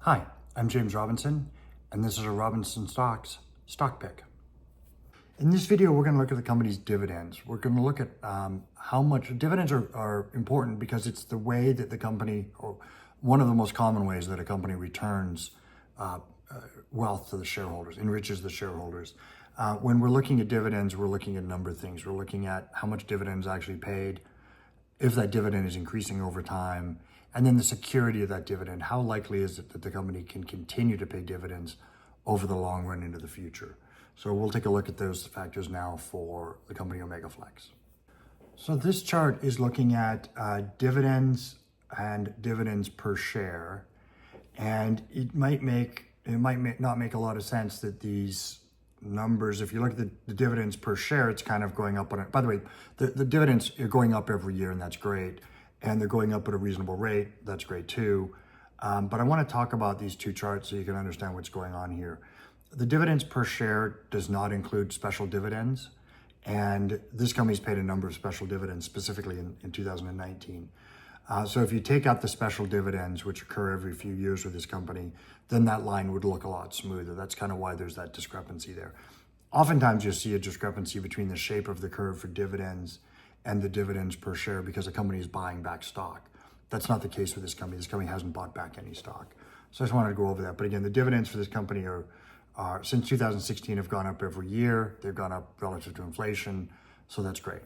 Hi, I'm James Robinson, and this is a Robinson Stocks stock pick. In this video, we're going to look at the company's dividends. We're going to look at how much dividends are important because it's the way that the company, or one of the most common ways that a company returns wealth to the shareholders, enriches the shareholders. When we're looking at dividends, we're looking at a number of things. We're looking at how much dividends actually paid, if that dividend is increasing over time, and then the security of that dividend. How likely is it that the company can continue to pay dividends over the long run into the future? So we'll take a look at those factors now for the company OFLX. So this chart is looking at dividends and dividends per share, and it might not make a lot of sense that these numbers, if you look at the dividends per share, it's kind of going up on it. By the way, the dividends are going up every year, and that's great. And they're going up at a reasonable rate. That's great too. But I want to talk about these two charts so you can understand what's going on here. The dividends per share does not include special dividends. And this company's paid a number of special dividends, specifically in 2019. So if you take out the special dividends, which occur every few years with this company, then that line would look a lot smoother. That's kind of why there's that discrepancy there. Oftentimes you'll see a discrepancy between the shape of the curve for dividends and the dividends per share because a company is buying back stock. That's not the case with this company. This company hasn't bought back any stock. So I just wanted to go over that. But again, the dividends for this company are since 2016 have gone up every year. They've gone up relative to inflation. So that's great.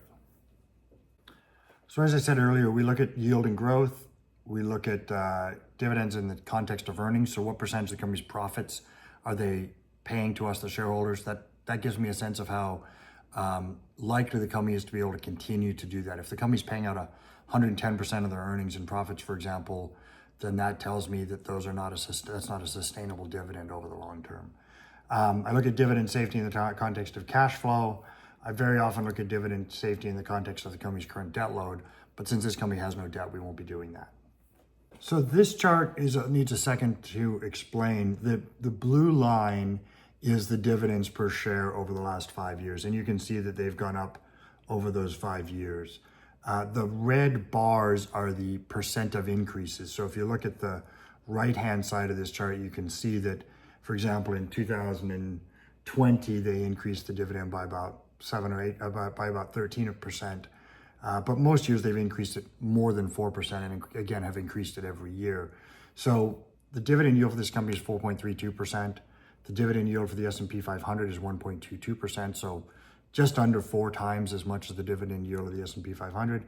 So as I said earlier, we look at yield and growth. We look at dividends in the context of earnings. So what percentage of the company's profits are they paying to us, the shareholders? That gives me a sense of how likely the company is to be able to continue to do that. If the company's paying out 110% of their earnings and profits, for example, then that tells me that that's not a sustainable dividend over the long term. I look at dividend safety in the context of cash flow. I very often look at dividend safety in the context of the company's current debt load, but since this company has no debt, we won't be doing that. So this chart needs a second to explain. The blue line is the dividends per share over the last 5 years. And you can see that they've gone up over those 5 years. The red bars are the percent of increases. So if you look at the right-hand side of this chart, you can see that, for example, in 2020, they increased the dividend by about 13%. But most years they've increased it more than 4% and again have increased it every year. So the dividend yield for this company is 4.32%. The dividend yield for the S&P 500 is 1.22%, so just under 4 times as much as the dividend yield of the S&P 500.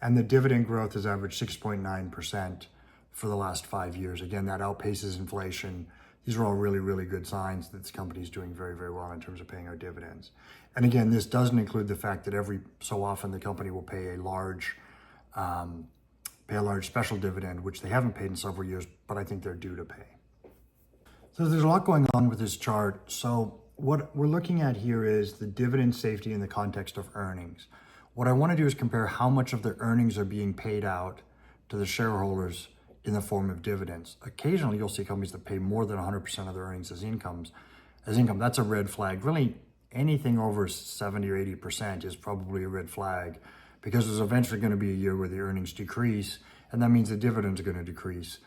And the dividend growth has averaged 6.9% for the last 5 years. Again, that outpaces inflation. These are all really, really good signs that this company is doing very, very well in terms of paying out dividends. And again, this doesn't include the fact that every so often the company will pay a large special dividend, which they haven't paid in several years, but I think they're due to pay. So there's a lot going on with this chart. So what we're looking at here is the dividend safety in the context of earnings. What I want to do is compare how much of the earnings are being paid out to the shareholders in the form of dividends. Occasionally, you'll see companies that pay more than 100% of their earnings as income. That's a red flag. Really, anything over 70 or 80% is probably a red flag because there's eventually going to be a year where the earnings decrease, and that means the dividends are going to decrease.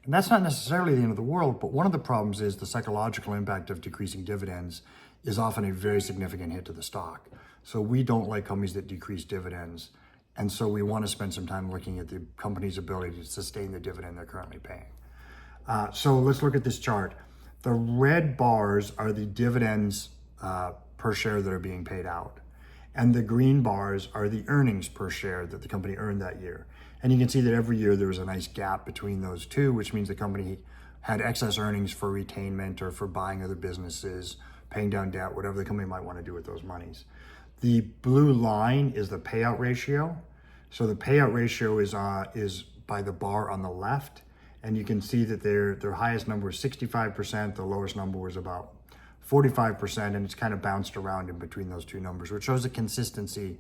And that's not necessarily the end of the world, but one of the problems is the psychological impact of decreasing dividends is often a very significant hit to the stock. So we don't like companies that decrease dividends. And so we want to spend some time looking at the company's ability to sustain the dividend they're currently paying. So let's look at this chart. The red bars are the dividends per share that are being paid out. And the green bars are the earnings per share that the company earned that year. And you can see that every year there was a nice gap between those two, which means the company had excess earnings for retainment or for buying other businesses, paying down debt, whatever the company might want to do with those monies. The blue line is the payout ratio. So the payout ratio is by the bar on the left. And you can see that their highest number is 65%. The lowest number was about 45%, and it's kind of bounced around in between those two numbers, which shows a consistency,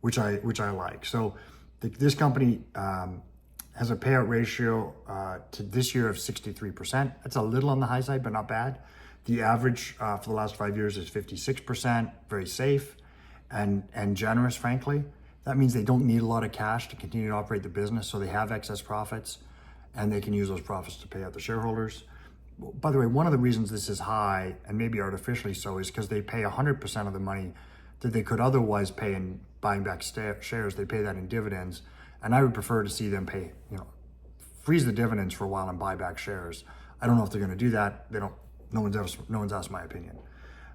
which I like. So this company has a payout ratio to this year of 63%. That's a little on the high side, but not bad. The average for the last 5 years is 56%, very safe and generous, frankly. That means they don't need a lot of cash to continue to operate the business, so they have excess profits, and they can use those profits to pay out the shareholders. by the way, one of the reasons this is high, and maybe artificially so, is because they pay 100% of the money that they could otherwise pay in buying back shares. They pay that in dividends. And I would prefer to see them pay, freeze the dividends for a while and buy back shares. I don't know if they're going to do that. They don't. No one's asked my opinion.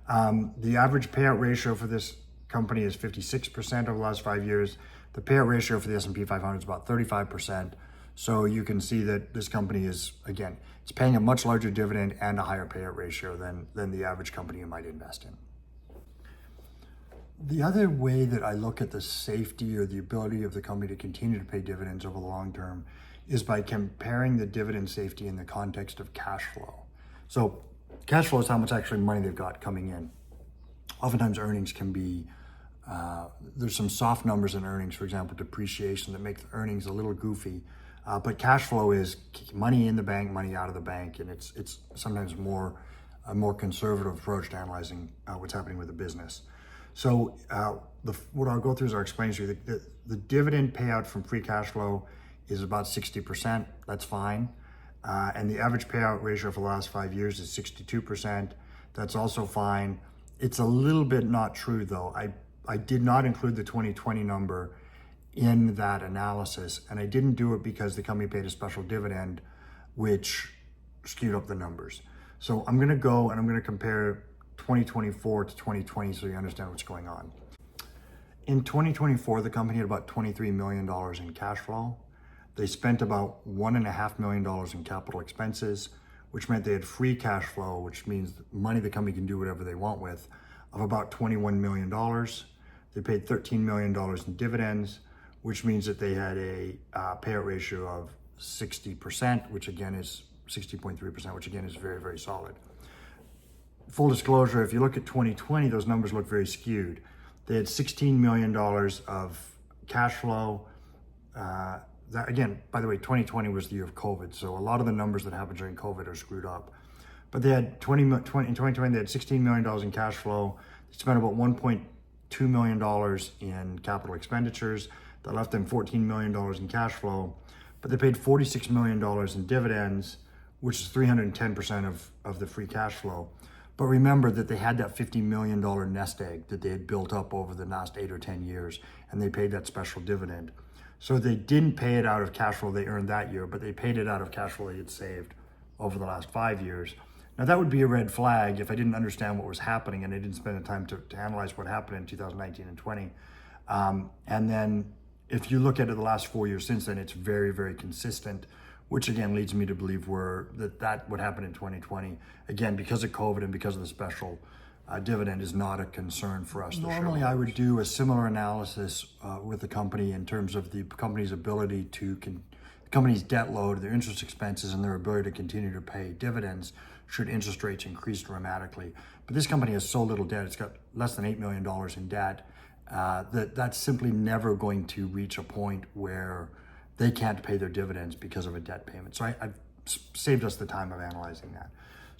The average payout ratio for this company is 56% over the last 5 years. The payout ratio for the S&P 500 is about 35%. So you can see that this company is, again, it's paying a much larger dividend and a higher payout ratio than the average company you might invest in. The other way that I look at the safety or the ability of the company to continue to pay dividends over the long term is by comparing the dividend safety in the context of cash flow. So cash flow is how much actually money they've got coming in. Oftentimes earnings can be, there's some soft numbers in earnings, for example, depreciation, that make the earnings a little goofy. But cash flow is money in the bank, money out of the bank, and it's sometimes a more conservative approach to analyzing what's happening with the business. So what I'll go through is I'll explain to you the dividend payout from free cash flow is about 60%. That's fine. And the average payout ratio for the last 5 years is 62%. That's also fine. It's a little bit not true though. I did not include the 2020 number in that analysis, and I didn't do it because the company paid a special dividend, which skewed up the numbers. So I'm gonna go and I'm gonna compare 2024 to 2020 so you understand what's going on. In 2024, the company had about $23 million in cash flow. They spent about $1.5 million in capital expenses, which meant they had free cash flow, which means money the company can do whatever they want with, of about $21 million. They paid $13 million in dividends, which means that they had a payout ratio of 60%, which again is 60.3%, which again is very, very solid. Full disclosure, if you look at 2020, those numbers look very skewed. They had $16 million of cash flow. Again, by the way, 2020 was the year of COVID, so a lot of the numbers that happened during COVID are screwed up. But they had in 2020, they had $16 million in cash flow. They spent about $1.2 million in capital expenditures. That left them $14 million in cash flow. But they paid $46 million in dividends, which is 310% of the free cash flow. But remember that they had that $50 million nest egg that they had built up over the last 8 or 10 years, and they paid that special dividend. So they didn't pay it out of cash flow they earned that year, but they paid it out of cash flow they had saved over the last 5 years. Now that would be a red flag if I didn't understand what was happening and I didn't spend the time to analyze what happened in 2019 and 20. And then if you look at it the last 4 years since then, it's very, very consistent, which again leads me to believe that would happen in 2020. Again, because of COVID and because of the special dividend is not a concern for us. Normally, I would do a similar analysis with the company in terms of the company's ability to, the company's debt load, their interest expenses, and their ability to continue to pay dividends should interest rates increase dramatically. But this company has so little debt, it's got less than $8 million in debt, that's simply never going to reach a point where they can't pay their dividends because of a debt payment. So I've saved us the time of analyzing that.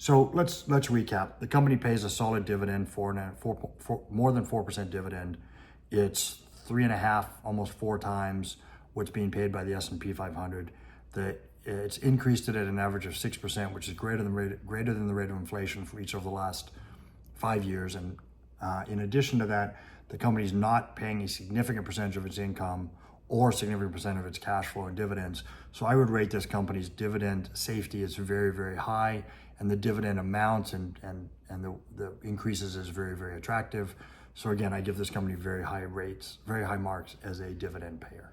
So let's recap. The company pays a solid dividend, more than 4% dividend. It's 3.5, almost 4 times what's being paid by the S&P 500. It's increased it at an average of 6%, which is greater than the rate of inflation for each of the last 5 years. And in addition to that, the company's not paying a significant percentage of its income or a significant percent of its cash flow in dividends. So I would rate this company's dividend safety as very, very high, and the dividend amounts and the increases is very, very attractive. So again, I give this company very high rates, very high marks as a dividend payer.